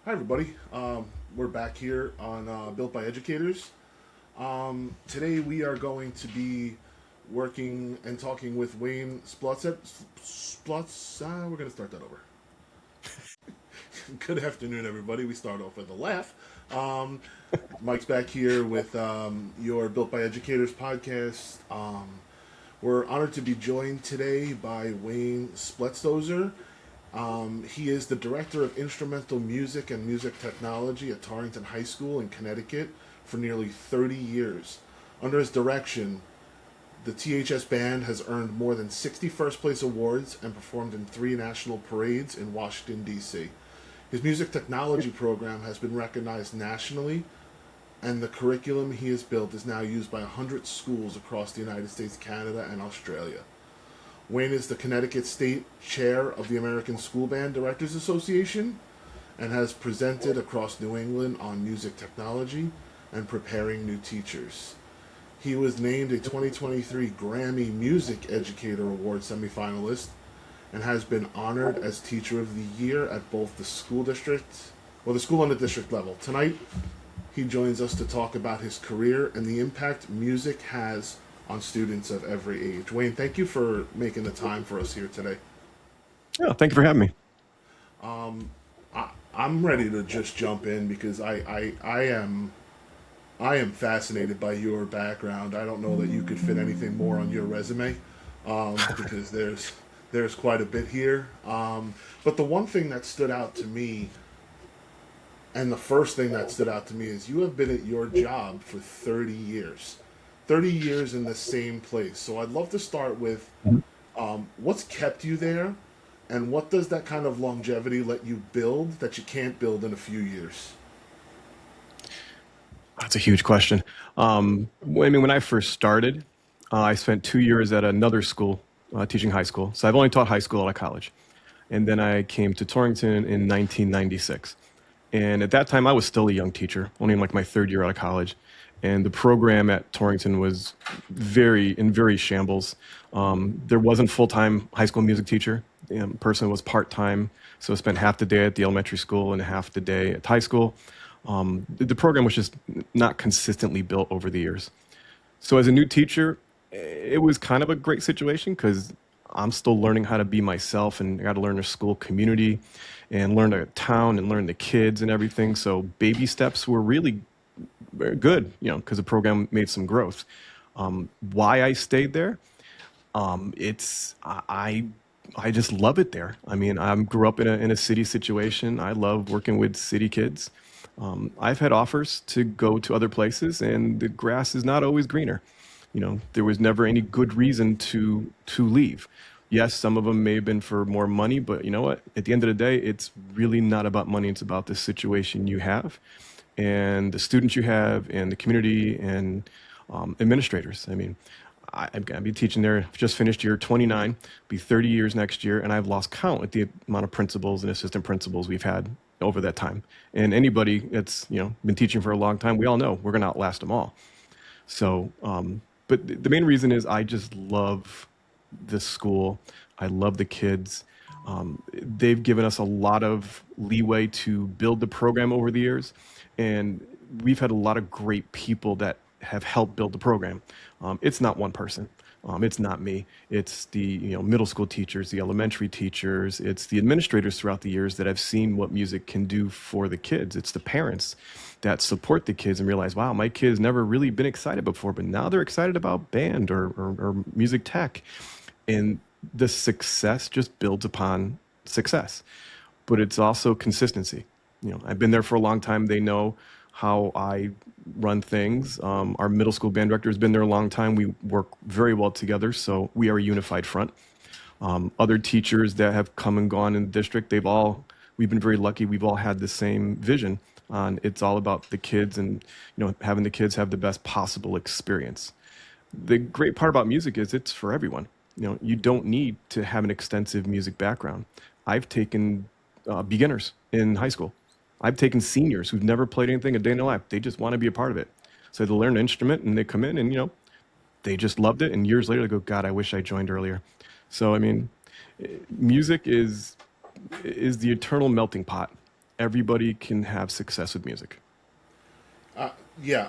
Hi, everybody. We're back here on Built by Educators. Today we are going to be working and talking with Wayne Splettstoeszer. We're going to start that over. Good afternoon, everybody. We start off with a laugh. Um, Mike's back here with your Built by Educators podcast. We're honored to be joined today by Wayne Splettstoeszer. He is the director of instrumental music and music technology at Torrington High School in Connecticut for nearly 30 years. Under his direction, the THS band has earned more than 60 first place awards and performed in three national parades in Washington, D.C. His music technology program has been recognized nationally, and the curriculum he has built is now used by 100 schools across the United States, Canada, and Australia. Wayne is the Connecticut State Chair of the American School Band Directors Association and has presented across New England on music technology and preparing new teachers. He was named a 2023 Grammy Music Educator Award semifinalist and has been honored as Teacher of the Year at both the school district, the school and the district level. Tonight, he joins us to talk about his career and the impact music has on students of every age. Wayne, thank you for making the time for us here today. Yeah, thank you for having me. I'm ready to just jump in because I am fascinated by your background. I don't know that you could fit anything more on your resume because there's quite a bit here. But the one thing that stood out to me, and the first thing that stood out to me, is you have been at your job for 30 years. 30 years in the same place. So I'd love to start with Mhm. what's kept you there, and what does that kind of longevity let you build that you can't build in a few years? That's a huge question. When I first started, I spent 2 years at another school teaching high school. So I've only taught high school out of college. And then I came to Torrington in 1996. And at that time, I was still a young teacher, only in like my third year out of college. And the program at Torrington was very shambles. There wasn't full-time high school music teacher. The person was part-time, so I spent half the day at the elementary school and half the day at high school. The program was just not consistently built over the years. So as a new teacher, it was kind of a great situation because I'm still learning how to be myself, and I got to learn the school community and learn the town and learn the kids and everything. So baby steps were really very good, because the program made some growth. Why I stayed there? It's I just love it there. I mean, I grew up in a city situation. I love working with city kids. I've had offers to go to other places, and the grass is not always greener. There was never any good reason to leave. Yes, some of them may have been for more money, but you know what? At the end of the day, it's really not about money. It's about the situation you have, and the students you have, and the community, and administrators. I mean, I'm going to be teaching there. I've just finished year 29, be 30 years next year, and I've lost count at the amount of principals and assistant principals we've had over that time. And anybody that's been teaching for a long time, we all know we're going to outlast them all. So, but the main reason is I just love this school. I love the kids. They've given us a lot of leeway to build the program over the years, and we've had a lot of great people that have helped build the program. It's not one person. It's not me. It's the middle school teachers, the elementary teachers. It's the administrators throughout the years that have seen what music can do for the kids. It's the parents that support the kids and realize, wow, my kid's never really been excited before, but now they're excited about band or music tech. And the success just builds upon success, but it's also consistency. I've been there for a long time. They know how I run things. Our middle school band director has been there a long time. We work very well together, so we are a unified front. Other teachers that have come and gone in the district, we've been very lucky. We've all had the same vision on it's all about the kids and having the kids have the best possible experience. The great part about music is it's for everyone. You don't need to have an extensive music background. I've taken beginners in high school. I've taken seniors who've never played anything a day in their life. They just want to be a part of it. So they learn an instrument and they come in and they just loved it. And years later they go, God, I wish I joined earlier. So I mean, music is the eternal melting pot. everybody can have success with music. Yeah,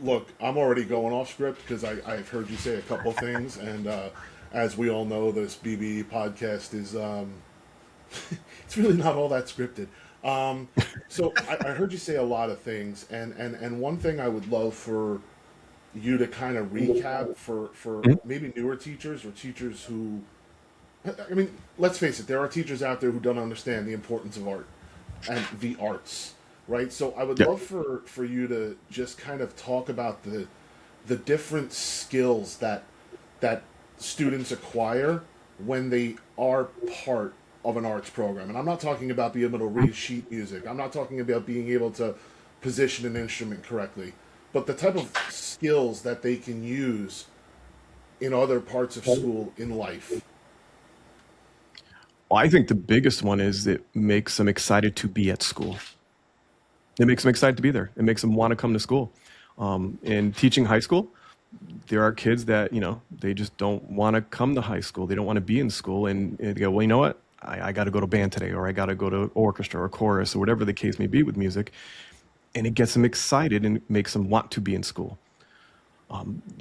look, I'm already going off script because I've heard you say a couple things, and as we all know, this BBE podcast is it's really not all that scripted. So I heard you say a lot of things, and one thing I would love for you to kind of recap for Mhm. maybe newer teachers or teachers who, I mean, let's face it, there are teachers out there who don't understand the importance of art and the arts, right? So I would Yeah. love for you to just kind of talk about the different skills that students acquire when they are part of an arts program. And I'm not talking about being able to read sheet music. I'm not talking about being able to position an instrument correctly, but the type of skills that they can use in other parts of school in life. Well, I think the biggest one is it makes them excited to be at school. It makes them excited to be there. It makes them want to come to school. In teaching high school, there are kids that, they just don't want to come to high school. They don't want to be in school. And they go, well, you know what? I got to go to band today, or I got to go to orchestra or chorus or whatever the case may be with music. And it gets them excited and makes them want to be in school.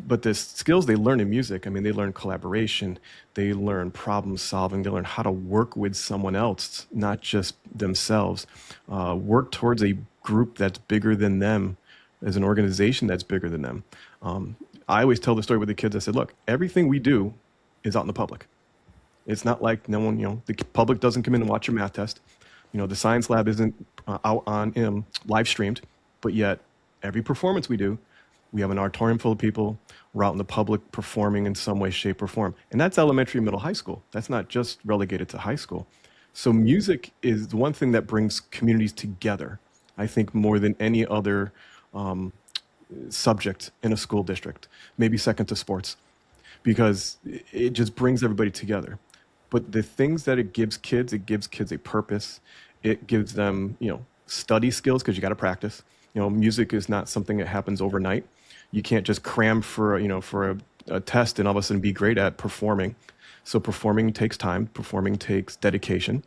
But the skills they learn in music, I mean, they learn collaboration, they learn problem solving, they learn how to work with someone else, not just themselves, work towards a group that's bigger than them, as an organization that's bigger than them. I always tell the story with the kids. I said, look, everything we do is out in the public. It's not like no one, the public doesn't come in and watch your math test. The science lab isn't out on live streamed, but yet every performance we do, we have an auditorium full of people. We're out in the public performing in some way, shape, or form. And that's elementary, middle, high school. That's not just relegated to high school. So music is the one thing that brings communities together, I think, more than any other subject in a school district, maybe second to sports, because it just brings everybody together. But the things that it gives kids a purpose. It gives them, study skills because you got to practice. Music is not something that happens overnight. You can't just cram for a test and all of a sudden be great at performing. So performing takes time. Performing takes dedication,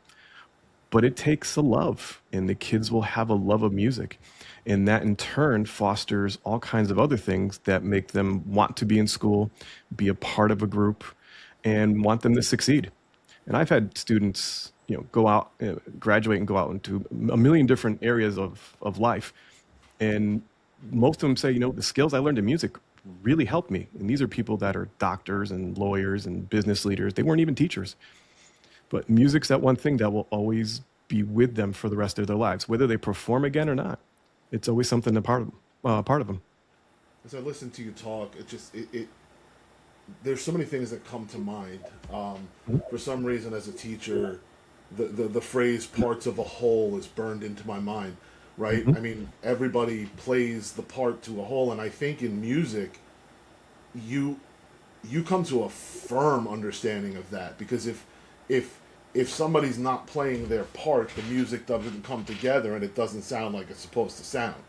but it takes a love, and the kids will have a love of music. And that in turn fosters all kinds of other things that make them want to be in school, be a part of a group, and want them to succeed. And I've had students, go out, graduate and go out into a million different areas of life. And most of them say, the skills I learned in music really helped me. And these are people that are doctors and lawyers and business leaders. They weren't even teachers. But music's that one thing that will always be with them for the rest of their lives, whether they perform again or not. It's always something part of them. As I listen to you talk, it there's so many things that come to mind. For some reason, as a teacher, the phrase "parts of a whole" is burned into my mind. Right? Mhm. I mean, everybody plays the part to a whole, and I think in music, you you come to a firm understanding of that because if if somebody's not playing their part, the music doesn't come together and it doesn't sound like it's supposed to sound,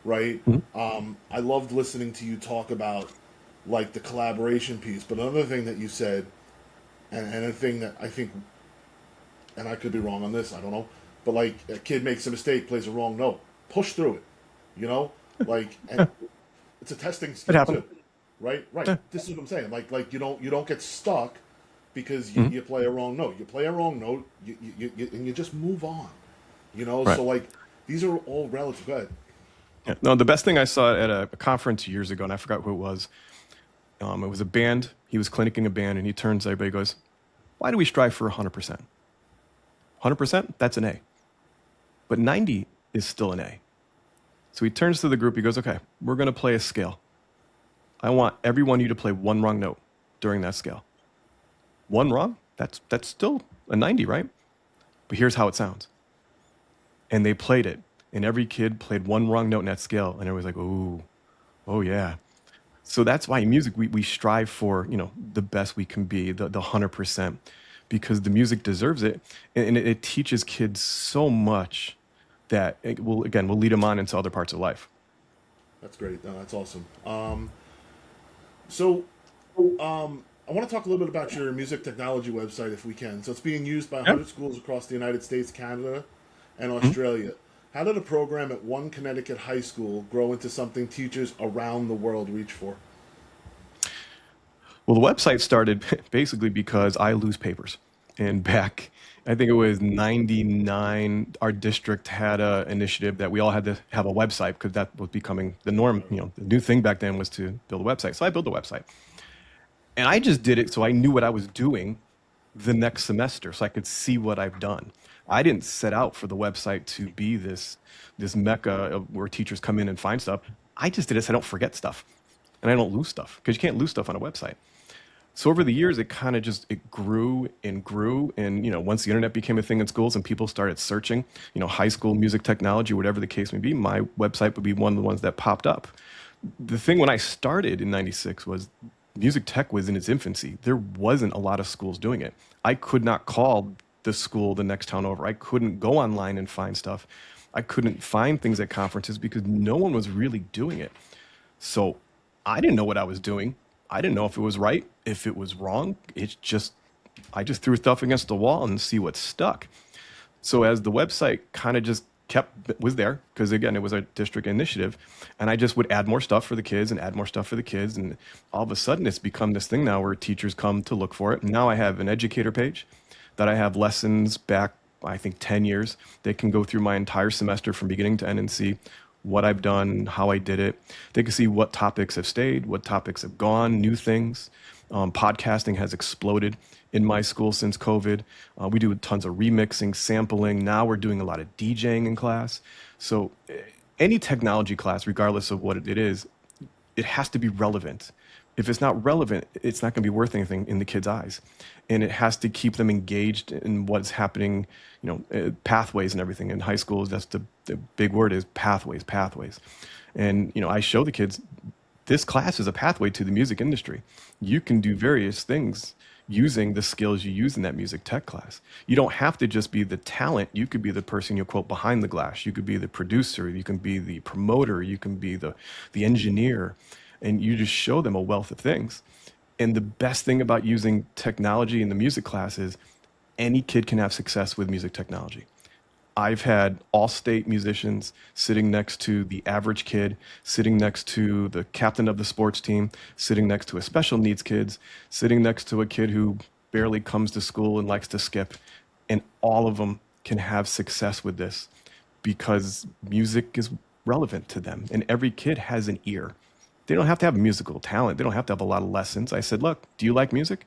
right? Mhm. I loved listening to you talk about like the collaboration piece, but another thing that you said, and a thing that I think, and I could be wrong on this, I don't know, but like a kid makes a mistake, plays a wrong note, push through it, you know, like, and it's a testing It skill happened. too, right? Right. Yeah. This is what I'm saying. Like you don't get stuck because Mhm. you play a wrong note. You play a wrong note, and you just move on. You know, Right. so like these are all relative. Go ahead. Yeah. No, the best thing I saw at a conference years ago, and I forgot who it was. It was a band. He was clinicking a band, and he turns to everybody and goes, "Why do we strive for 100%? 100%? That's an A. But 90 is still an A." So he turns to the group. He goes, "Okay, we're going to play a scale. I want every one of you to play one wrong note during that scale. One wrong? That's still a 90, right? But here's how it sounds." And they played it, and every kid played one wrong note in that scale, and everybody's like, "Ooh, oh yeah." So that's why in music we strive for the best we can be, the 100%, because the music deserves it, and it teaches kids so much that it will lead them on into other parts of life. That's great. No, that's awesome. So I want to talk a little bit about your music technology website if we can. So it's being used by Yeah. 100 schools across the United States, Canada, and Mhm. Australia. How did a program at one Connecticut high school grow into something teachers around the world reach for? Well, the website started basically because I lose papers. And back, I think it was 99, our district had a initiative that we all had to have a website because that was becoming the norm. The new thing back then was to build a website. So I built a website. And I just did it so I knew what I was doing the next semester so I could see what I've done. I didn't set out for the website to be this mecca where teachers come in and find stuff. I just did it so I don't forget stuff and I don't lose stuff because you can't lose stuff on a website. So over the years, it kind of just it grew and grew, and once the internet became a thing in schools and people started searching, high school music technology, whatever the case may be, my website would be one of the ones that popped up. The thing when I started in '96 was music tech was in its infancy. There wasn't a lot of schools doing it. I could not call the school the next town over. I couldn't go online and find stuff. I couldn't find things at conferences because no one was really doing it. So I didn't know what I was doing. I didn't know if it was right, if it was wrong. I just threw stuff against the wall and see what stuck. So as the website kind of just was there, because again, it was a district initiative, and I just would add more stuff for the kids and add more stuff for the kids. And all of a sudden it's become this thing now where teachers come to look for it. And now I have an educator page that I have lessons back, I think 10 years. They can go through my entire semester from beginning to end and see what I've done, how I did it. They can see what topics have stayed, what topics have gone, new things. Podcasting has exploded in my school since COVID. We do tons of remixing, sampling. Now we're doing a lot of DJing in class. So any technology class, regardless of what it is, it has to be relevant. If it's not relevant, it's not going to be worth anything in the kids' eyes. And it has to keep them engaged in what's happening, pathways and everything. In high schools, that's the big word is pathways. And, I show the kids, this class is a pathway to the music industry. You can do various things using the skills you use in that music tech class. You don't have to just be the talent. You could be the person you quote behind the glass. You could be the producer. You can be the promoter. You can be the engineer. And you just show them a wealth of things. And the best thing about using technology in the music class is any kid can have success with music technology. I've had all-state musicians sitting next to the average kid, sitting next to the captain of the sports team, sitting next to a special needs kids, sitting next to a kid who barely comes to school and likes to skip. And all of them can have success with this because music is relevant to them. And every kid has an ear. They don't have to have musical talent. They don't have to have a lot of lessons. I said, look, do you like music?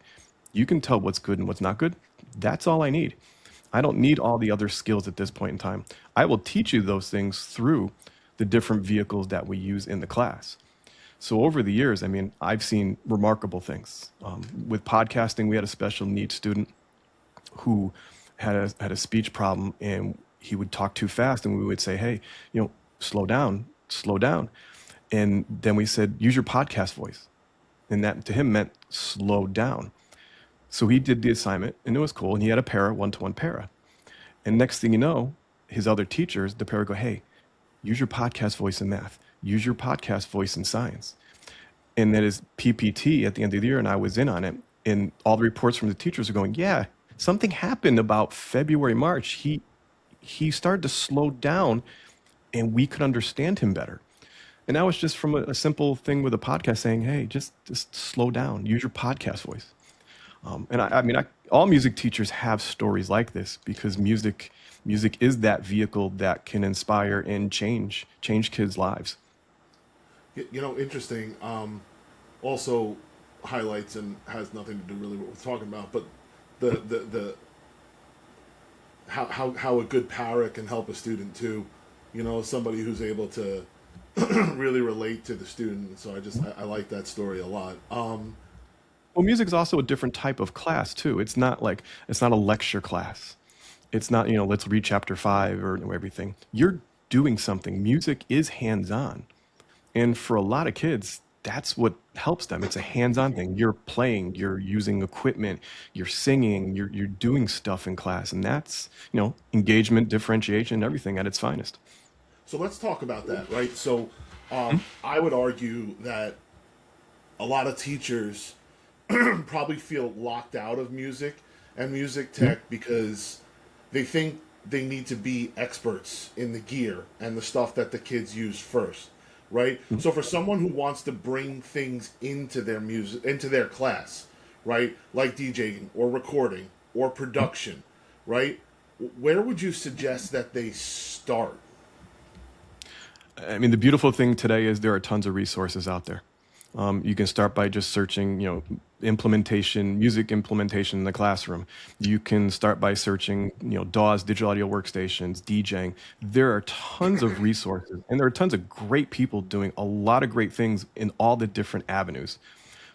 You can tell what's good and what's not good. That's all I need. I don't need all the other skills at this point in time. I will teach you those things through the different vehicles that we use in the class. So over the years, I've seen remarkable things. With podcasting, we had a special needs student who had a speech problem, and he would talk too fast, and we would say, hey, slow down. And then we said, use your podcast voice. And that to him meant slow down. So he did the assignment and it was cool. And he had a para, one-to-one para. And next thing you know, his other teachers, the para go, hey, use your podcast voice in math. Use your podcast voice in science. And then his PPT at the end of the year, and I was in on it. And all the reports from the teachers are going, yeah, something happened about February, March. He started to slow down and we could understand him better. And that was just from a simple thing with a podcast saying, hey, just slow down, use your podcast voice. All music teachers have stories like this because music is that vehicle that can inspire and change kids' lives. Interesting. Also highlights and has nothing to do really with what we're talking about, but the how a good para can help a student too. Somebody who's able to really relate to the student. So I like that story a lot. Well, music is also a different type of class too. It's not a lecture class. It's not, let's read chapter 5 or everything. You're doing something. Music is hands-on. And for a lot of kids, that's what helps them. It's a hands-on thing. You're playing, you're using equipment, you're singing, you're doing stuff in class. And that's, engagement, differentiation, everything at its finest. So let's talk about that, right? So I would argue that a lot of teachers probably feel locked out of music and music tech because they think they need to be experts in the gear and the stuff that the kids use first, right? So for someone who wants to bring things into their music, into their class, right, like DJing or recording or production, right, where would you suggest that they start? I mean, the beautiful thing today is there are tons of resources out there. You can start by just searching, implementation, music implementation in the classroom. You can start by searching, DAWs, digital audio workstations, DJing. There are tons of resources, and there are tons of great people doing a lot of great things in all the different avenues.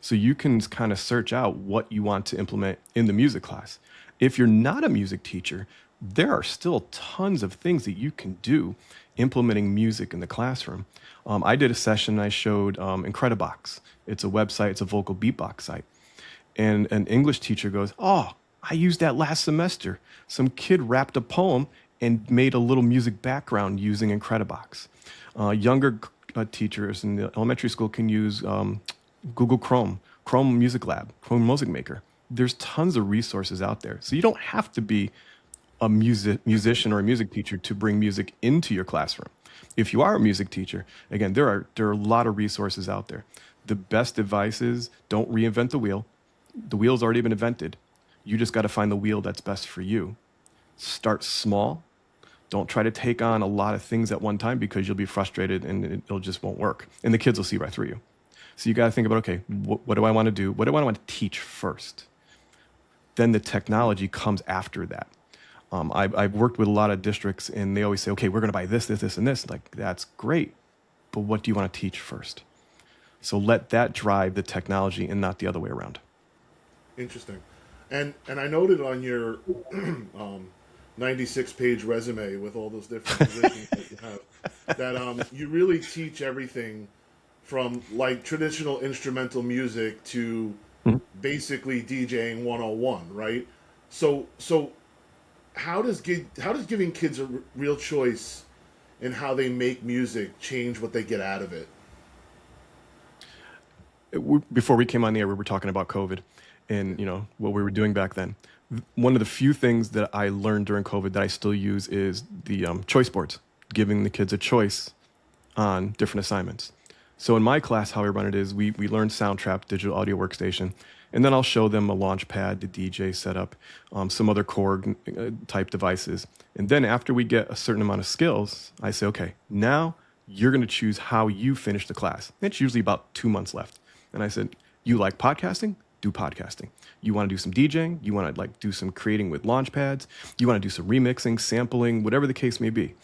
So you can kind of search out what you want to implement in the music class. If you're not a music teacher, there are still tons of things that you can do implementing music in the classroom. I did a session, I showed Incredibox. It's a website, it's a vocal beatbox site. And an English teacher goes, "Oh, I used that last semester. Some kid rapped a poem and made a little music background using Incredibox." Younger teachers in the elementary school can use Google Chrome, Chrome Music Lab, Chrome Music Maker. There's tons of resources out there. So you don't have to be a musician or a music teacher to bring music into your classroom. If you are a music teacher, again, there are a lot of resources out there. The best advice is don't reinvent the wheel. The wheel's already been invented. You just got to find the wheel that's best for you. Start small. Don't try to take on a lot of things at one time because you'll be frustrated and it'll just won't work. And the kids will see right through you. So you got to think about, okay, what do I want to do? What do I want to teach first? Then the technology comes after that. I've worked with a lot of districts, and they always say, okay, we're going to buy this, this, this, and this. Like, that's great, but what do you want to teach first? So let that drive the technology and not the other way around. Interesting. And I noted on your 96-page resume with all those different positions that you have, that you really teach everything from like traditional instrumental music to basically DJing 101, right? So how does giving kids a real choice in how they make music change what they get out of it? Before we came on the air, we were talking about COVID and what we were doing back then. One of the few things that I learned during COVID that I still use is the choice boards, giving the kids a choice on different assignments. So in my class, how I run it is we learn Soundtrap, digital audio workstation, and then I'll show them a launch pad, the DJ setup, some other Korg type devices. And then after we get a certain amount of skills, I say, okay, now you're going to choose how you finish the class. It's usually about 2 months left. And I said, you like podcasting? Do podcasting. You want to do some DJing? You want to do some creating with launch pads? You want to do some remixing, sampling, whatever the case may be.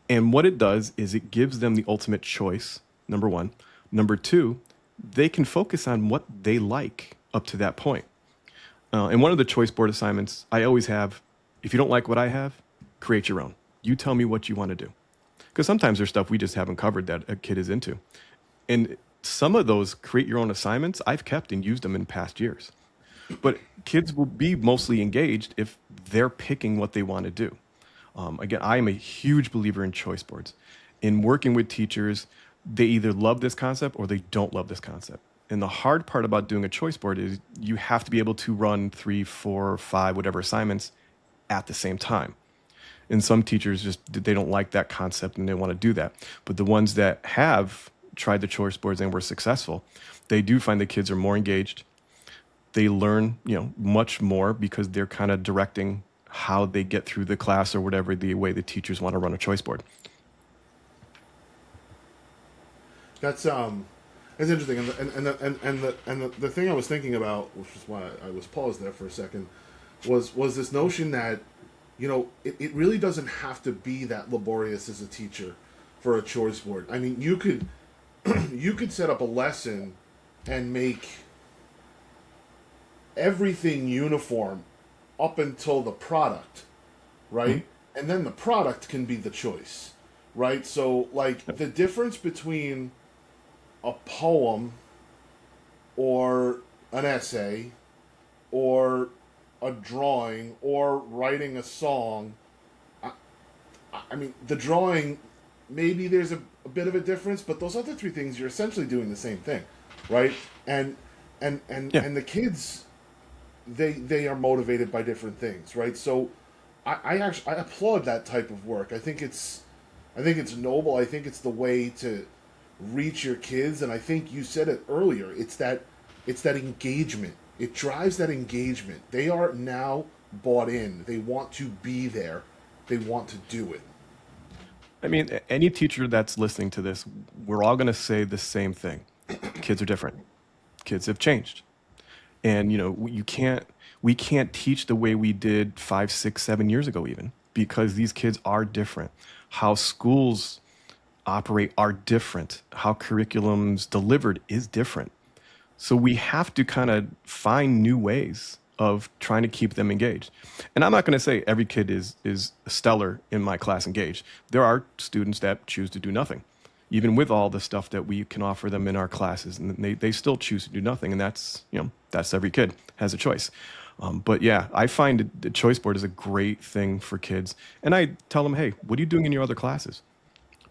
And what it does is it gives them the ultimate choice, number one. Number two, they can focus on what they like up to that point. And one of the choice board assignments I always have, if you don't like what I have, create your own. You tell me what you want to do. Because sometimes there's stuff we just haven't covered that a kid is into. And some of those create your own assignments I've kept and used them in past years. But kids will be mostly engaged if they're picking what they want to do. Again, I am a huge believer in choice boards. In working with teachers, they either love this concept or they don't love this concept. And the hard part about doing a choice board is you have to be able to run 3, 4, 5, whatever assignments at the same time. And some teachers they don't like that concept and they want to do that. But the ones that have tried the choice boards and were successful, they do find the kids are more engaged. They learn, much more because they're kind of directing how they get through the class or whatever the way the teachers want to run a choice board. That's interesting, and the thing I was thinking about, which is why I was paused there for a second, was this notion that it really doesn't have to be that laborious as a teacher for a choice board. I mean, you could set up a lesson and make everything uniform up until the product, right? Mm-hmm. And then the product can be the choice, right? So like the difference between a poem or an essay or a drawing or writing a song, I mean, the drawing, maybe there's a bit of a difference, but those other three things, you're essentially doing the same thing, right? And the kids, they are motivated by different things, right? So I applaud that type of work. I think it's noble. I think it's the way to reach your kids, and I think you said it earlier. It's that engagement. It drives that engagement. They are now bought in. They want to be there. They want to do it. I mean, any teacher that's listening to this, we're all going to say the same thing. Kids are different. Kids have changed. And we can't teach the way we did 5, 6, 7 years ago even, because these kids are different. How schools operate are different. How curriculum's delivered is different. So we have to kind of find new ways of trying to keep them engaged. And I'm not going to say every kid is stellar in my class engaged. There are students that choose to do nothing, even with all the stuff that we can offer them in our classes, and they still choose to do nothing. And that's every kid has a choice. But yeah, I find the choice board is a great thing for kids. And I tell them, hey, what are you doing in your other classes?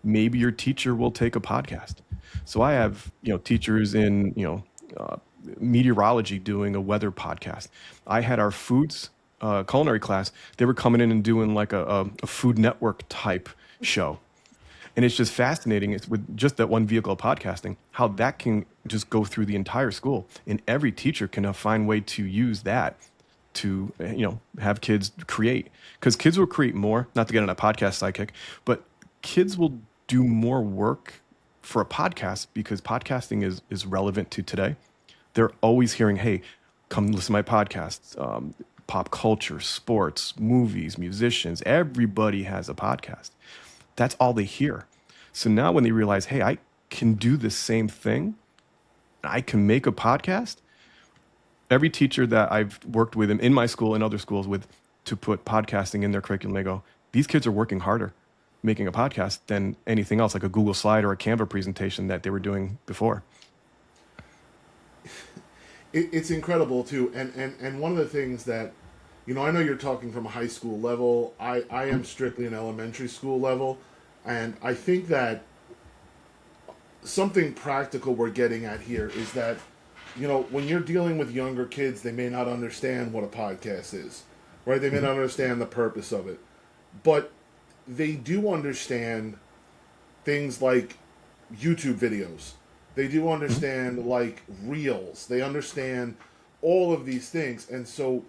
Maybe your teacher will take a podcast. So I have, teachers in, meteorology doing a weather podcast. I had our foods culinary class. They were coming in and doing like a Food Network type show. And it's just fascinating. It's with just that one vehicle of podcasting, how that can just go through the entire school. And every teacher can find a way to use that to, have kids create. Because kids will create more, not to get on a podcast sidekick, but kids will do more work for a podcast because podcasting is relevant to today. They're always hearing, hey, come listen to my podcasts. Pop culture, sports, movies, musicians, everybody has a podcast. That's all they hear. So now when they realize, hey, I can do the same thing, I can make a podcast. Every teacher that I've worked with in my school and other schools with to put podcasting in their curriculum, they go, these kids are working harder making a podcast than anything else, like a Google slide or a Canva presentation that they were doing before. It's incredible too, and one of the things that, I know you're talking from a high school level. I am strictly an elementary school level, and I think that something practical we're getting at here is that, when you're dealing with younger kids, they may not understand what a podcast is, right? They may not understand the purpose of it, but they do understand things like YouTube videos. They do understand like reels. They understand all of these things. And so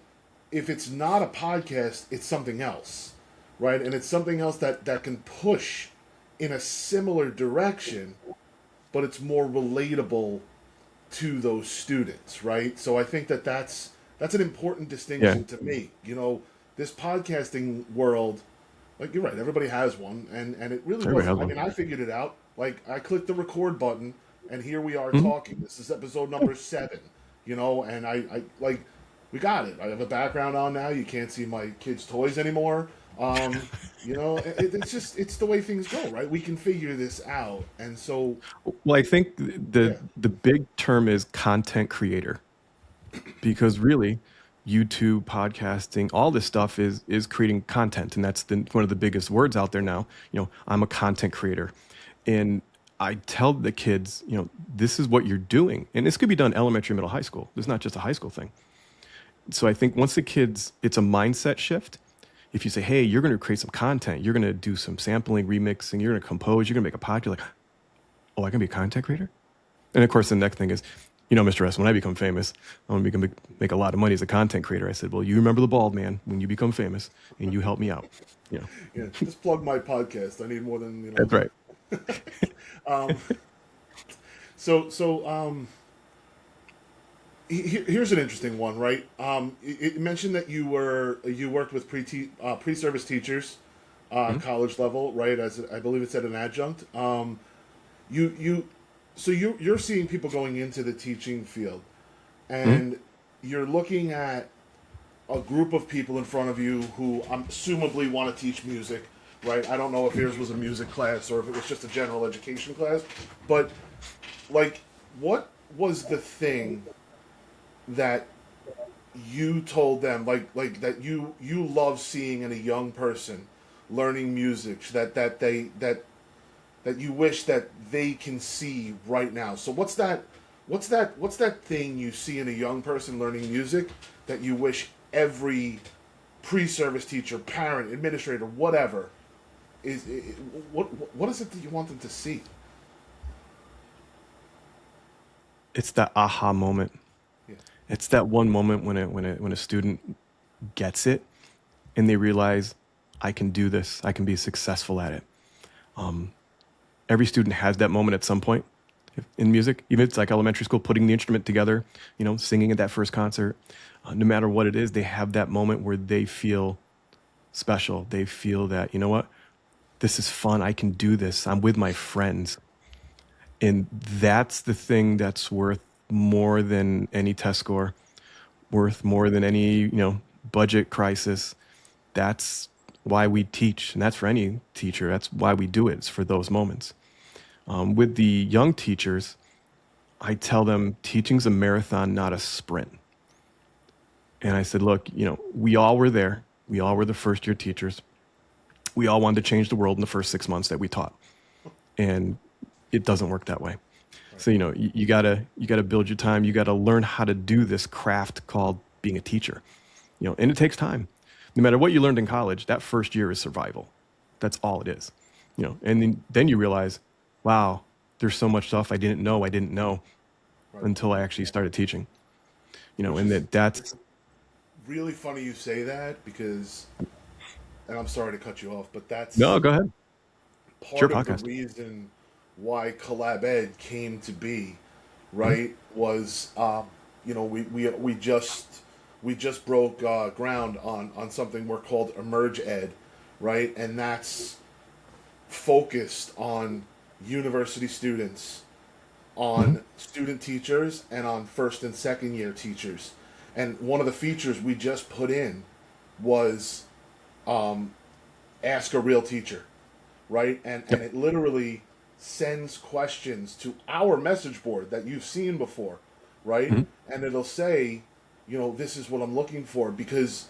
if it's not a podcast, it's something else, right? And it's something else that can push in a similar direction, but it's more relatable to those students, right? So I think that's an important distinction to make. This podcasting world, like you're right, everybody has one, and it really wasn't. I mean, I figured it out. Like I clicked the record button, and here we are talking. This is episode number 7, and I like, we got it. I have a background on now. You can't see my kids' toys anymore. It's the way things go, right? We can figure this out, and so. Well, I think the big term is content creator, because really, YouTube, podcasting, all this stuff is creating content, and that's one of the biggest words out there now. I'm a content creator, and I tell the kids, this is what you're doing, and this could be done elementary, middle, high school. It's not just a high school thing. So I think once the kids, it's a mindset shift. If you say, hey, you're going to create some content, you're going to do some sampling, remixing, you're going to compose, you're going to make a podcast, like, oh, I can be a content creator? And of course, the next thing is, Mr. S, when I become famous, I'm going to make a lot of money as a content creator. I said, well, you remember the bald man when you become famous, and you help me out. Yeah, just plug my podcast. I need more than, That's right. Here's an interesting one, right? It mentioned that you worked with pre-service teachers, college level, right? As I believe it said an adjunct. You're seeing people going into the teaching field, and you're looking at a group of people in front of you who assumably want to teach music, right? I don't know if yours was a music class or if it was just a general education class, but like, what was the thing that you told them, like that you love seeing in a young person learning music, that you wish that they can see right now? So what's that thing you see in a young person learning music that you wish every pre-service teacher, parent, administrator, whatever, what is it that you want them to see? It's that aha moment. Yeah. It's that one moment when a student gets it and they realize, I can do this. I can be successful at it. Every student has that moment at some point in music, even if it's like elementary school, putting the instrument together, singing at that first concert. No matter what it is, they have that moment where they feel special. They feel that, you know what, this is fun. I can do this. I'm with my friends. And that's the thing that's worth more than any test score, worth more than any, budget crisis. That's why we teach. And that's for any teacher. That's why we do it. It's for those moments. With the young teachers, I tell them teaching's a marathon, not a sprint. And I said, look, we all were there. We all were the first year teachers. We all wanted to change the world in the first 6 months that we taught. And it doesn't work that way. So, you gotta build your time. You gotta learn how to do this craft called being a teacher, and it takes time. No matter what you learned in college, that first year is survival. That's all it is, and then you realize, wow, there's so much stuff I didn't know Right. until I actually started teaching, Which and is that's really funny you say that because, and I'm sorry to cut you off, but that's no, go ahead. It's your part of podcast. the reason why Collab Ed came to be, right? Was we just broke ground on something we're called Emerge Ed, right? And that's focused on university students, on student teachers, and on first and second year teachers. And one of the features we just put in was ask a real teacher, right? And it literally sends questions to our message board that you've seen before, right? And it'll say, this is what I'm looking for, because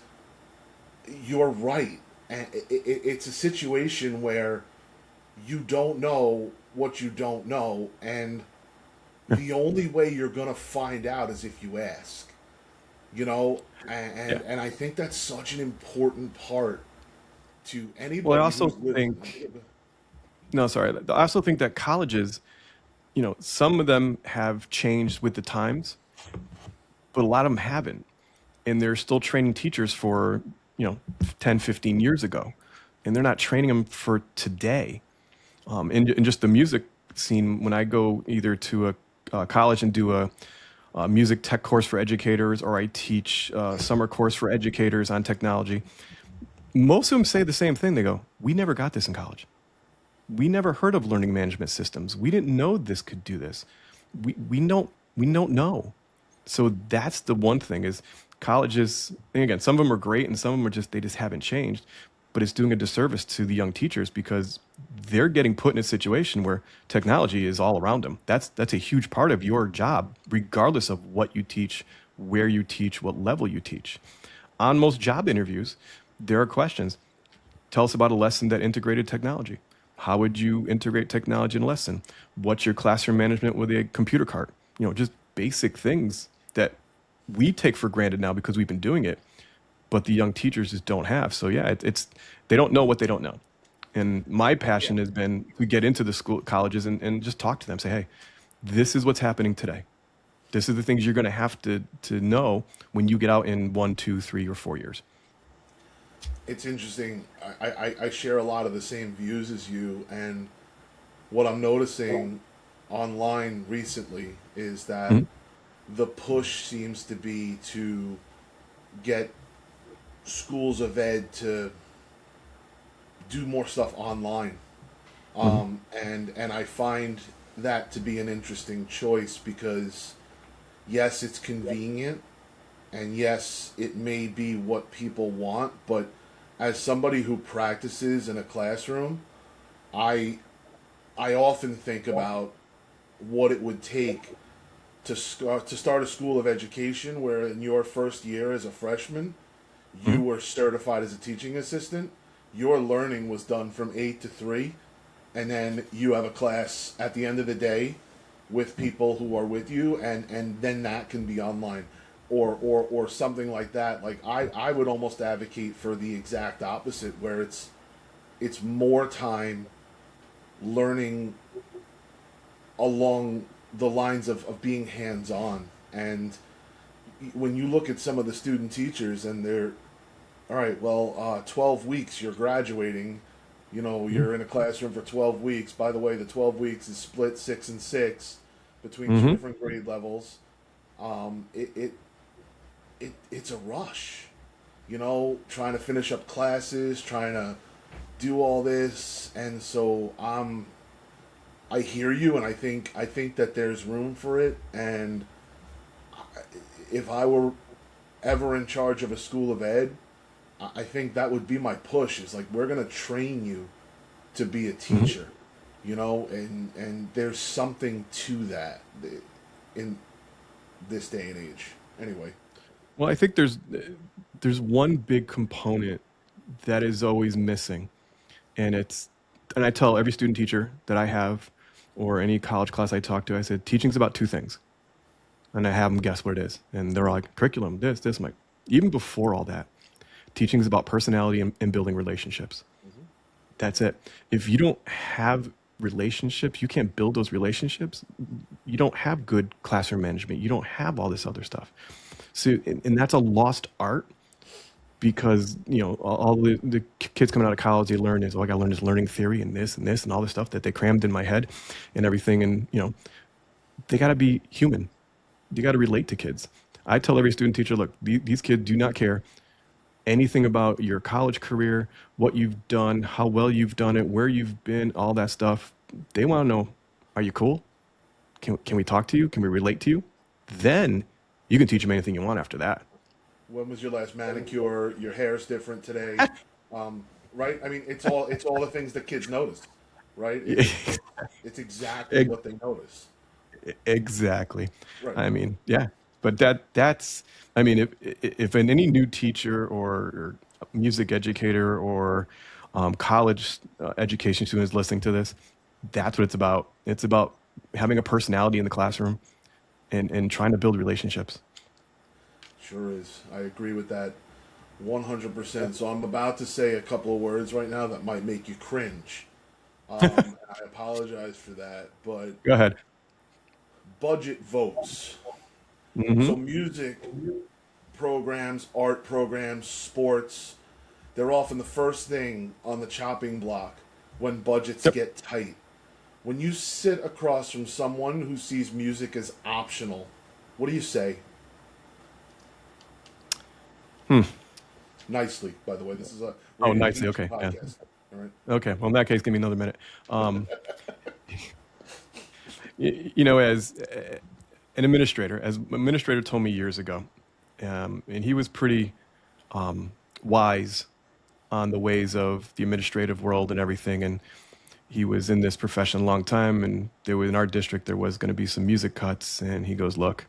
you're right. And it's a situation where you don't know what you don't know, and the only way you're going to find out is if you ask, and I think that's such an important part to anybody. Well, I also who's think, no, sorry. I also think that colleges, some of them have changed with the times, but a lot of them haven't. And they're still training teachers for, 10, 15 years ago. And they're not training them for today. In just the music scene, when I go either to a college and do a music tech course for educators, or I teach a summer course for educators on technology, most of them say the same thing. They go, we never got this in college. We never heard of learning management systems. We didn't know this could do this. We don't know. So that's the one thing is colleges, and again, some of them are great and some of them they just haven't changed, but it's doing a disservice to the young teachers because they're getting put in a situation where technology is all around them. That's a huge part of your job, regardless of what you teach, where you teach, what level you teach. On most job interviews, there are questions. Tell us about a lesson that integrated technology. How would you integrate technology in a lesson? What's your classroom management with a computer cart? Just basic things that we take for granted now because we've been doing it, but the young teachers just don't have. So yeah, it's they don't know what they don't know. And my passion has been to get into the colleges and just talk to them, say, hey, this is what's happening today. This is the things you're going to have to know when you get out in 1, 2, 3, or 4 years. It's interesting. I share a lot of the same views as you, and what I'm noticing online recently is that the push seems to be to get schools of ed to do more stuff online, and I find that to be an interesting choice because yes, it's convenient, and yes, it may be what people want, but as somebody who practices in a classroom, I often think about what it would take to start a school of education where in your first year as a freshman, you were certified as a teaching assistant. Your learning was done from 8 to 3, and then you have a class at the end of the day with people who are with you, and then that can be online. or something like that. Like I would almost advocate for the exact opposite, where it's more time learning along the lines of being hands on. And when you look at some of the student teachers and they're, all right, well, 12 weeks, you're graduating. You know, Mm-hmm. you're in a classroom for 12 weeks. By the way, the 12 weeks is split 6 and 6 between two Mm-hmm. different grade levels. Um, it, it, it's a rush, you know, trying to finish up classes, trying to do all this. And so I hear you, and I think that there's room for it. And if I were ever in charge of a school of ed, I think that would be my push. Is like, we're gonna train you to be a Mm-hmm. teacher, you know, and there's something to that in this day and age. Anyway, Well, I think there's one big component that is always missing, and I tell every student teacher that I have, or any college class I talk to, I said teaching's about two things, and I have them guess what it is, and they're all like curriculum, this. I'm like, even before all that, teaching's about personality and building relationships. hmm That's it. If you don't have relationships, you can't build those relationships. You don't have good classroom management. You don't have all this other stuff. So, and that's a lost art because all the kids coming out of college, they learn is, oh, I got to learn this learning theory and this and all this stuff that they crammed in my head and everything. And they got to be human. You got to relate to kids. I tell every student teacher, look, these kids do not care anything about your college career, what you've done, how well you've done it, where you've been, all that stuff. They want to know, are you cool? Can we talk to you? Can we relate to you? Then you can teach them anything you want after that. when was your last manicure? Your hair's different today, right? I mean, it's all the things that kids notice, right? It's exactly Ex- what they notice, exactly. right? I mean, yeah. But that's, I mean, if any new teacher or music educator or college education student is listening to this, that's what it's about. It's about having a personality in the classroom and trying to build relationships. Sure is. I agree with that 100%. So I'm about to say a couple of words right now that might make you cringe. I apologize for that, but Go ahead. budget votes. Hmm. So music programs, art programs, sports, they're often the first thing on the chopping block when budgets Yep. get tight. When you sit across from someone who sees music as optional, what do you say? Nicely, by the way. This is a Oh, radio nicely. connection Okay. Yeah. podcast. All right. Okay. Well, in that case, give me another minute. Um, as an administrator told me years ago, and he was pretty wise on the ways of the administrative world and everything. And he was in this profession a long time, and there was in our district there was going to be some music cuts, and he goes, "Look,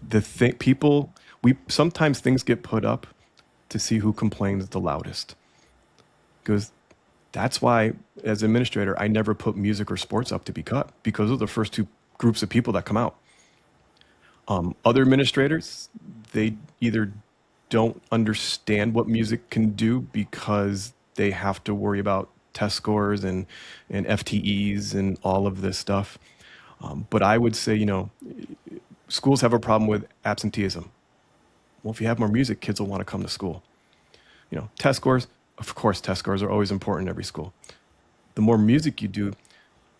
the thing people we sometimes things get put up to see who complains the loudest." Because that's why, as administrator, I never put music or sports up to be cut because those are the first two groups of people that come out. Other administrators, they either don't understand what music can do because they have to worry about test scores and FTEs and all of this stuff. But I would say, schools have a problem with absenteeism. Well, if you have more music, kids will want to come to school. Test scores, of course, test scores are always important in every school. The more music you do,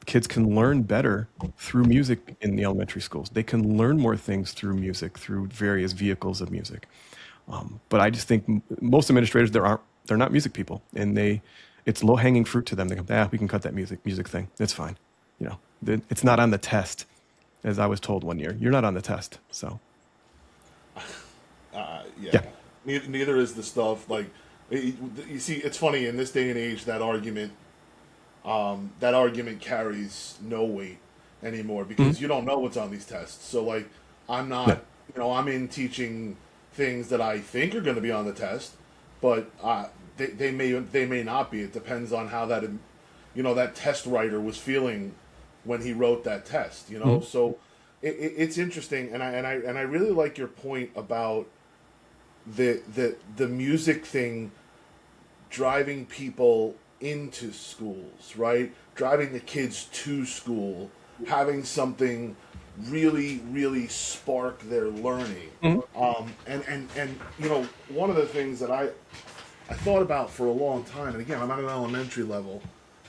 kids can learn better through music in the elementary schools. They can learn more things through music, through various vehicles of music. But I just think most administrators they're not music people, and it's low hanging fruit to them. They go, we can cut that music thing. It's fine. It's not on the test, as I was told one year. You're not on the test, so Yeah. yeah. Neither is the stuff like you see. It's funny in this day and age that argument carries no weight anymore Mhm. because you don't know what's on these tests. So like, I'm Yeah. not, I'm in teaching things that I think are going to be on the test, but they may not be. It depends on how that test writer was feeling when he wrote that test. Mhm. So it's interesting, and I really like your point about the music thing driving people into schools, right? Driving the kids to school, having something really spark their learning. Mhm. And one of the things that I thought about for a long time, and again, I'm at an elementary level,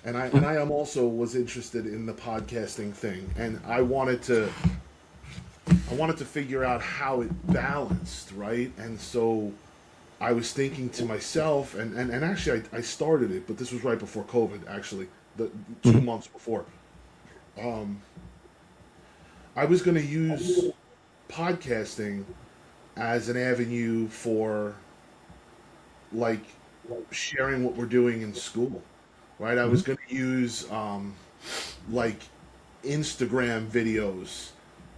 and Mhm. I am also was interested in the podcasting thing, and I wanted to figure out how it balanced, right? And so I was thinking to myself, and actually I started it, but this was right before COVID, actually, the two Mhm. months before. I was going to use podcasting as an avenue for like sharing what we're doing in school, right? I was Mhm. going to use like Instagram videos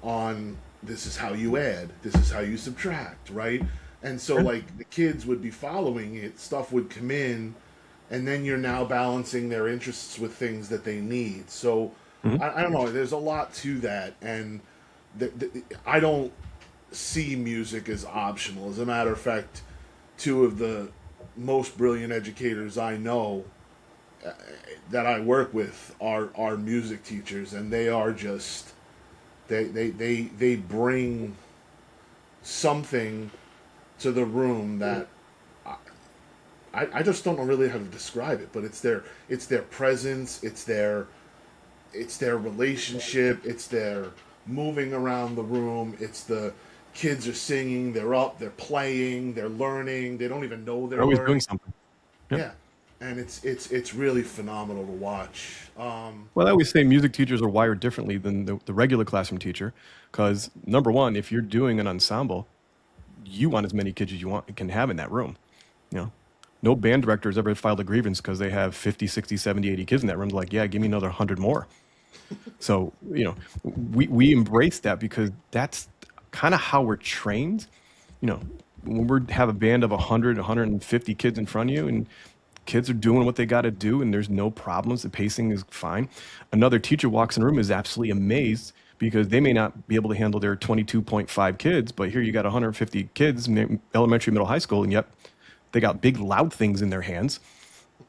on this is how you add, this is how you subtract, right? And so Sure. like the kids would be following it, stuff would come in, and then you're now balancing their interests with things that they need. So Mhm. I don't know. There's a lot to that, and I don't see music as optional. As a matter of fact, two of the most brilliant educators I know that I work with are music teachers, and they are just they bring something to the room that I just don't know really how to describe it, but it's their presence, it's their relationship, it's their moving around the room, it's the kids are singing, they're up, they're playing, they're learning, they don't even know They're they're always learning. doing something. Yep. Yeah, and it's really phenomenal to watch. Well, I always say music teachers are wired differently than the regular classroom teacher, because number one, if you're doing an ensemble, you want as many kids as you want can have in that room. You know, no band director has ever filed a grievance because they have 50, 60, 70, 80 kids in that room. They're like, yeah, give me another 100 more. So, we embrace that because that's kind of how we're trained. When we have a band of 100, 150 kids in front of you and kids are doing what they got to do and there's no problems, the pacing is fine. Another teacher walks in the room is absolutely amazed because they may not be able to handle their 22.5 kids, but here you got 150 kids, elementary, middle, high school, and yet they got big loud things in their hands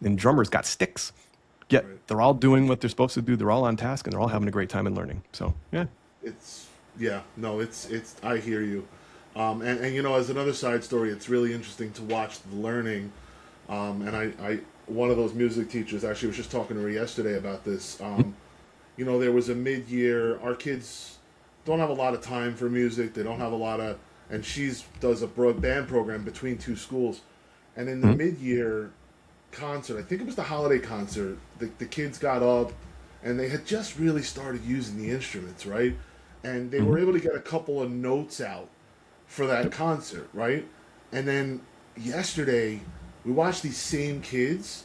and drummers got sticks. Yet Right. they're all doing what they're supposed to do. They're all on task and they're all having a great time and learning. So, yeah. It's yeah, no, it's I hear you. And as another side story, it's really interesting to watch the learning. And I one of those music teachers actually was just talking to her yesterday about this. There was a mid-year. Our kids don't have a lot of time for music. They don't have a lot of, and she's does a band program between two schools. And in the Mhm. mid-year concert, I think it was the holiday concert, the kids got up and they had just really started using the instruments, right? And they were Mhm. able to get a couple of notes out for that Yep. concert, right? And then yesterday, we watched these same kids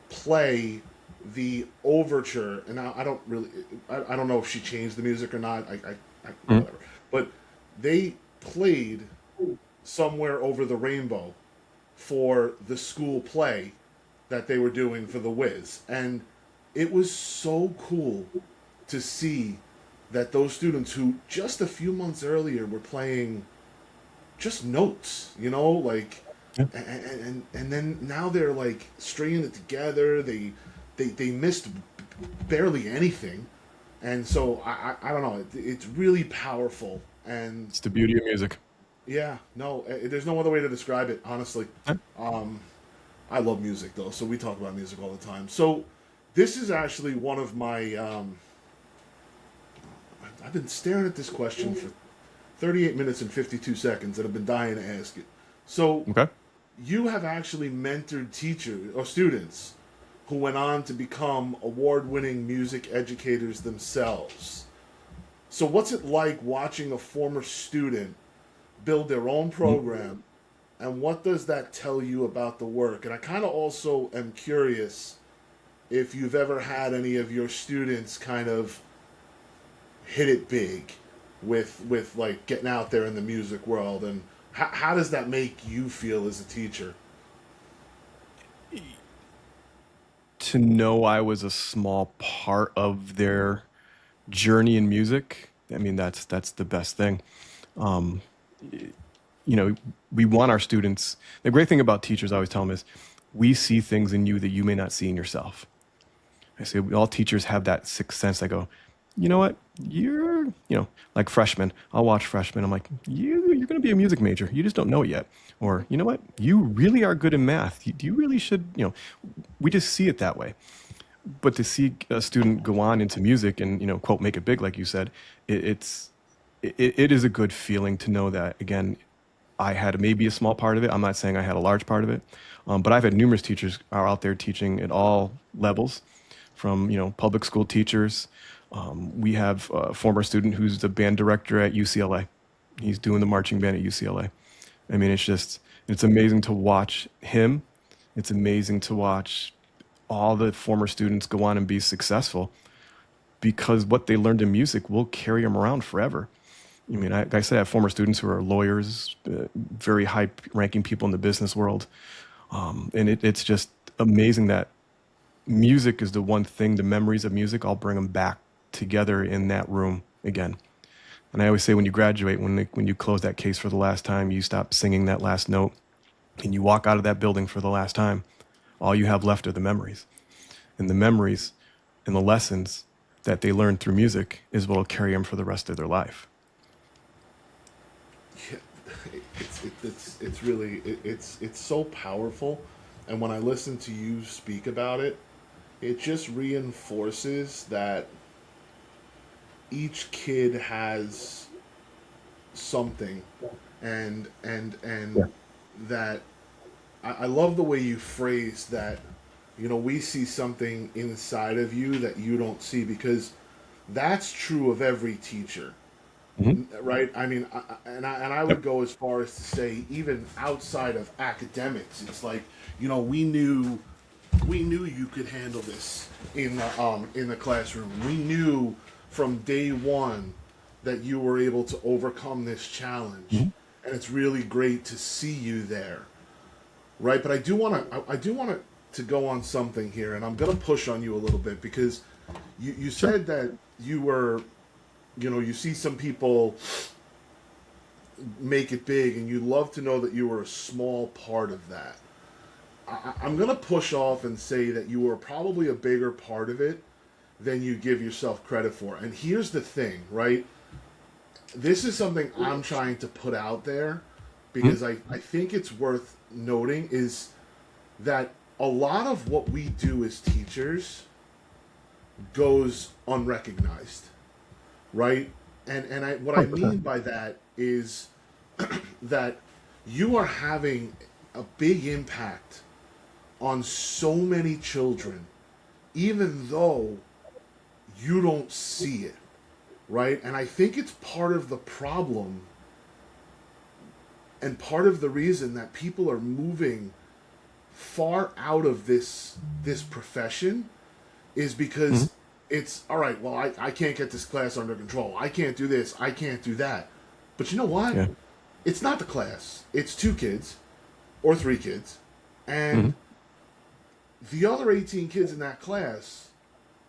play the overture, and I don't really, I don't know if she changed the music or not. Mhm. Whatever, but they played somewhere over the rainbow for the school play that they were doing for the Wiz, and it was so cool to see that those students who just a few months earlier were playing just notes, like, Yeah. and then now they're like stringing it together. They missed barely anything, and so I don't know. It's really powerful, and It's the beauty of music. yeah, no, there's no other way to describe it. Honestly, Yeah. I love music though, so we talk about music all the time. So this is actually one of my. I've been staring at this question for 38 minutes and 52 seconds, and I've been dying to ask it. So Okay. you have actually mentored teachers or students who went on to become award-winning music educators themselves. So what's it like watching a former student build their own Mhm. program, and what does that tell you about the work? And I kind of also am curious if you've ever had any of your students kind of hit it big with like getting out there in the music world, and how does that make you feel as a teacher? To know I was a small part of their journey in music I mean, that's the best thing. Um, you know, we want our students. The great thing about teachers, I always tell them, is we see things in you that you may not see in yourself. I say all teachers have that sixth sense. I go, you know what? Like freshmen. I'll watch freshmen. I'm like, you're going to be a music major. You just don't know it yet. Or, you know what? You really are good in math. You really should, we just see it that way. But to see a student go on into music and, quote, make it big, like you said, it is a good feeling to know that, again, I had maybe a small part of it. I'm not saying I had a large part of it. But I've had numerous teachers are out there teaching at all levels, from public school teachers. We have a former student who's the band director at UCLA. He's doing the marching band at UCLA. I mean, it's amazing to watch him. It's amazing to watch all the former students go on and be successful, because what they learned in music will carry them around forever. I mean, I say I have former students who are lawyers, very high-ranking people in the business world. And it's just amazing that music is the one thing, the memories of music, I'll bring them back together in that room again. And I always say, when you graduate, when you close that case for the last time, you stop singing that last note and you walk out of that building for the last time, all you have left are the memories. And the memories and the lessons that they learned through music is what will carry them for the rest of their life. Yeah, it's really it's so powerful, and when I listen to you speak about it, it just reinforces that each kid has something, and that I love the way you phrase that. We see something inside of you that you don't see, because that's true of every teacher. Mm-hmm. Right? I mean, I would Yep. go as far as to say, even outside of academics, it's like, we knew you could handle this in the classroom. We knew from day one that you were able to overcome this challenge, Mm-hmm. and it's really great to see you there, right? But I do want to go on something here, and I'm going to push on you a little bit, because you Sure. said that you were, you see some people make it big, and you love to know that you were a small part of that. I'm going to push off and say that you were probably a bigger part of it than you give yourself credit for. And here's the thing, right? This is something I'm trying to put out there, Mm-hmm. because I think it's worth noting, is that a lot of what we do as teachers goes unrecognized, right? And what I mean 100%. by that is that you are having a big impact on so many children, even though you don't see it, right? And I think it's part of the problem, and part of the reason that people are moving far out of this profession is Mm-hmm. because it's all right. Well, I can't get this class under control. I can't do this. I can't do that. But you know what? Yeah. It's not the class. It's two kids or three kids, Mm-hmm. and the other 18 kids in that class,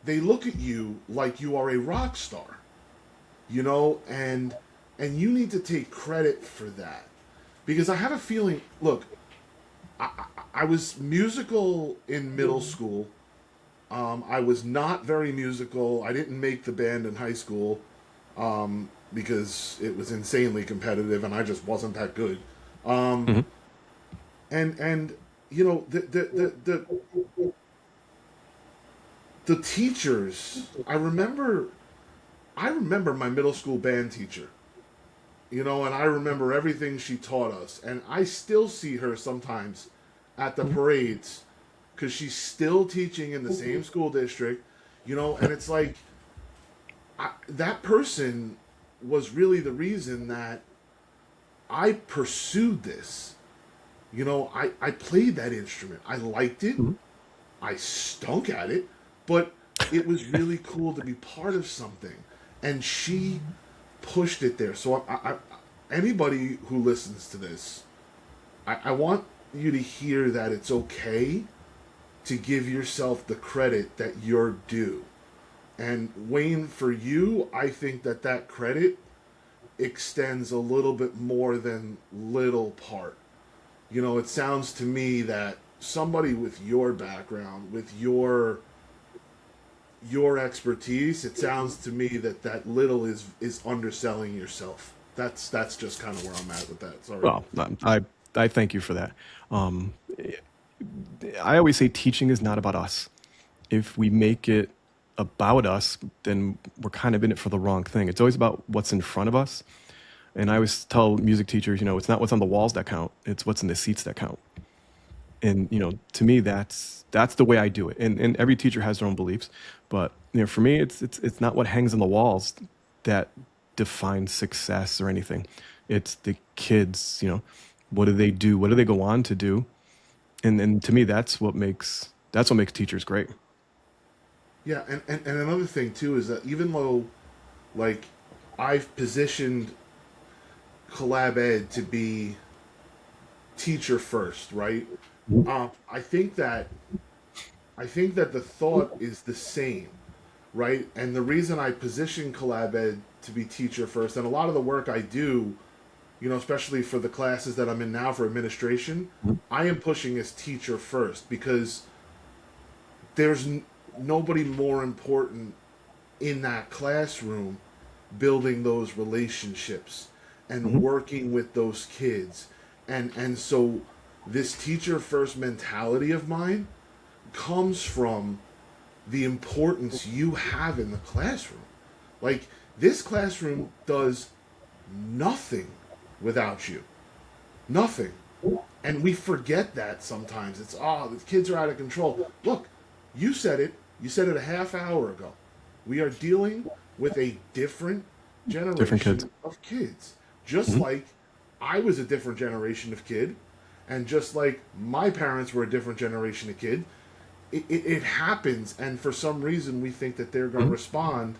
they look at you like you are a rock star, and you need to take credit for that, because I have a feeling. Look, I was musical in middle school. I was not very musical. I didn't make the band in high school, because it was insanely competitive, and I just wasn't that good. Um, Mm-hmm. and the teachers. I remember my middle school band teacher. And I remember everything she taught us, and I still see her sometimes at the parades, because she's still teaching in the same school district. And it's like, that person was really the reason that I pursued this. I played that instrument. I liked it. Mm-hmm. I stunk at it, but it was really cool to be part of something. And she pushed it there. So anybody who listens to this, I want you to hear that it's okay to give yourself the credit that you're due. And Wayne, for you, I think that that credit extends a little bit more than little part. You know, it sounds to me that somebody with your background, with your expertise, it sounds to me that that little is underselling yourself. That's just kind of where I'm at with that. Sorry. Well, I thank you for that. Um, I always say teaching is not about us. If we make it about us, then we're kind of in it for the wrong thing. It's always about what's in front of us. And I always tell music teachers, it's not what's on the walls that count, it's what's in the seats that count. And to me, that's the way I do it. And every teacher has their own beliefs, but for me, it's not what hangs on the walls that defines success or anything. It's the kids. What do they do? What do they go on to do? And to me, that's what makes teachers great. Yeah, and another thing too is that even though, like, I've positioned Collab Ed to be teacher first, right? I think that the thought is the same, right? And the reason I position Collab Ed to be teacher first, and a lot of the work I do, especially for the classes that I'm in now for administration, I am pushing as teacher first because there's nobody more important in that classroom building those relationships and working with those kids. And so this teacher first mentality of mine comes from the importance you have in the classroom. Like, this classroom does nothing without you. Nothing. And we forget that sometimes. It's, the kids are out of control. Look, you said it. You said it a half hour ago. We are dealing with a different Different kids. generation of kids. Just like I was a different generation of kid, and just like my parents were a different generation of kid, it happens, and for some reason we think that they're going to respond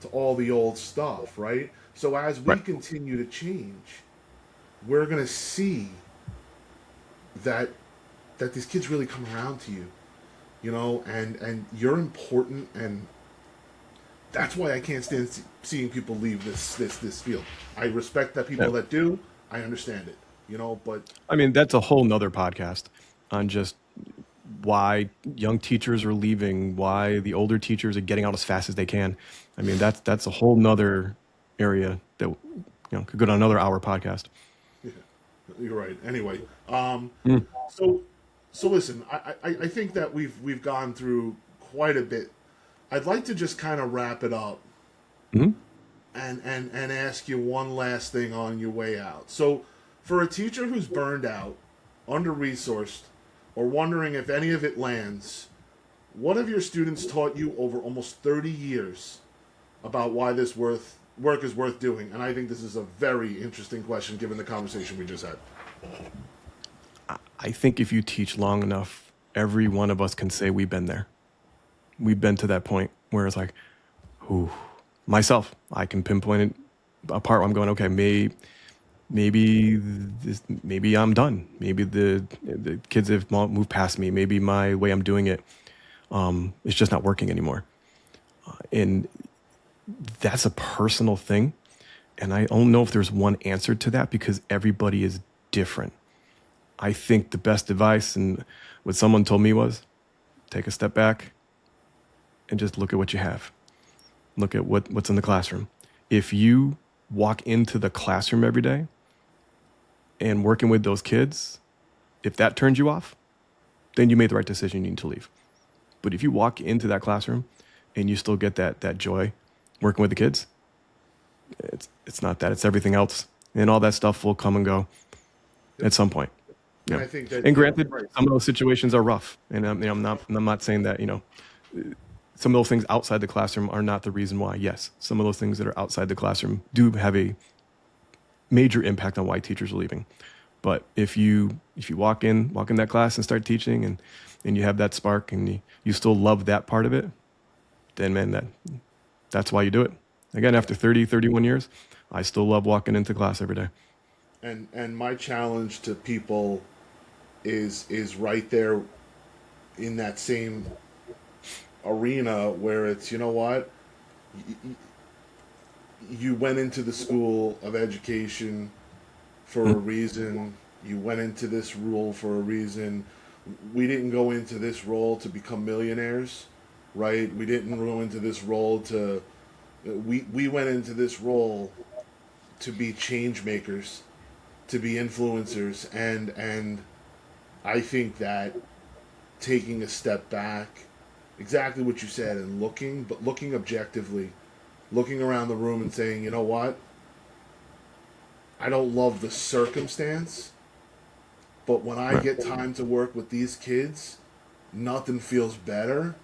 to all the old stuff, right? So as we Right. continue to change, we're going to see that these kids really come around to you, and you're important, and that's why I can't stand seeing people leave this field. I respect that people Yeah. that do. I understand it, but I mean, that's a whole nother podcast on just why young teachers are leaving, why the older teachers are getting out as fast as they can. I mean, that's a whole nother area that could go on another hour podcast. yeah, you're right. Anyway, Mm. so listen, I think that we've gone through quite a bit. I'd like to just kind of wrap it up Mhm. and ask you one last thing on your way out. So, for a teacher who's burned out, under resourced, or wondering if any of it lands, what have your students taught you over almost 30 years about why this work is worth doing? And I think this is a very interesting question given the conversation we just had. I think if you teach long enough, every one of us can say we've been there. We've been to that point where it's like, ooh, myself, I can pinpoint it apart. Where I'm going, okay, maybe I'm done. Maybe the kids have moved past me. Maybe my way I'm doing it, it's just not working anymore. And that's a personal thing. And I don't know if there's one answer to that because everybody is different. I think the best advice and what someone told me was take a step back and just look at what you have. Look at what's in the classroom. If you walk into the classroom every day and working with those kids, if that turns you off, then you made the right decision. You need to leave. But if you walk into that classroom and you still get that joy working with the kids, it's not that. It's everything else. And all that stuff will come and go at some point. And Yeah. I think that, And granted, right. some of those situations are rough. And I'm not saying that, some of those things outside the classroom are not the reason why. Yes, some of those things that are outside the classroom do have a major impact on why teachers are leaving. But if you walk in that class and start teaching and you have that spark and you still love that part of it, then man, that's why you do it. Again, after 30, 31 years, I still love walking into class every day. And my challenge to people is right there in that same arena where it's, you know what, you went into the school of education for a Mm. reason. You went into this role for a reason. We didn't go into this role to become millionaires, right? We didn't go into this role to. We went into this role to be change makers, to be influencers, and I think that taking a step back, exactly what you said, and looking objectively, looking around the room and saying, you know what, I don't love the circumstance, but when I Right. get time to work with these kids, nothing feels better.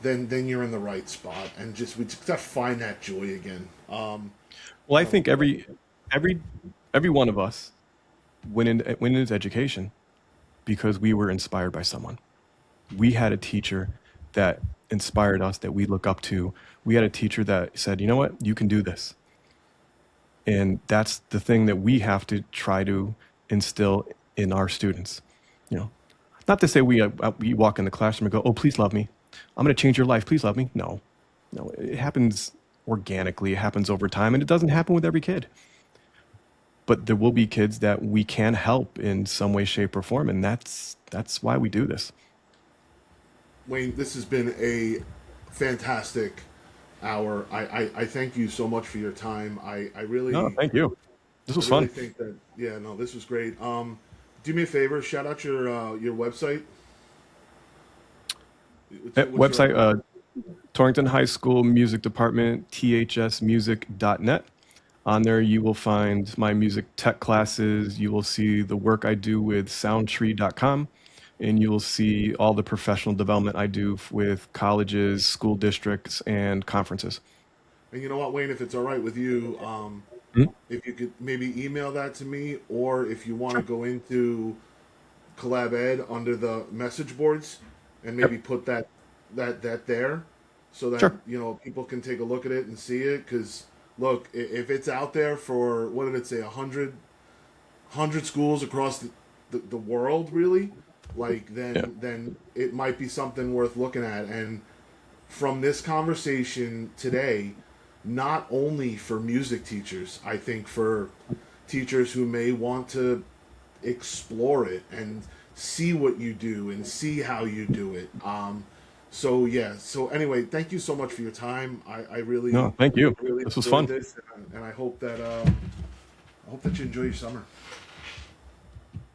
Then you're in the right spot, and just we just gotta find that joy again. Well, I think every every one of us went into education because we were inspired by someone. We had a teacher that inspired us that we look up to. We had a teacher that said, "You know what? You can do this." And that's the thing that we have to try to instill in our students. You know, not to say we walk in the classroom and go, "Oh, please love me. I'm going to change your life. Please love me." No, no, it happens organically. It happens over time, and it doesn't happen with every kid. But there will be kids that we can help in some way, shape, or form, and that's why we do this. Wayne, this has been a fantastic hour. I thank you so much for your time. No, thank you. This I was really fun. think that, yeah, no, this was great. Do me a favor, shout out your website. What's your Website, Torrington High School Music Department, thsmusic.net. On there, you will find my music tech classes. You will see the work I do with soundtree.com, and you will see all the professional development I do with colleges, school districts, and conferences. And you know what, Wayne, if it's all right with you, Mhm. if you could maybe email that to me, or if you want to Sure. go into Collab Ed under the message boards and maybe Yep. put that there, so that Sure. people can take a look at it and see it. Because look, if it's out there for, what did it say, 100 schools across the world, really, like, Yeah. then it might be something worth looking at. And from this conversation today, not only for music teachers, I think for teachers who may want to explore it and see what you do and see how you do it. So yeah. So anyway, thank you so much for your time. No, thank you. I really This was enjoyed fun. this, and I hope that you enjoy your summer.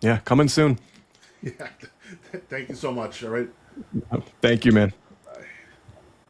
Yeah, coming soon. Yeah. Thank you so much. All right. Thank you, man.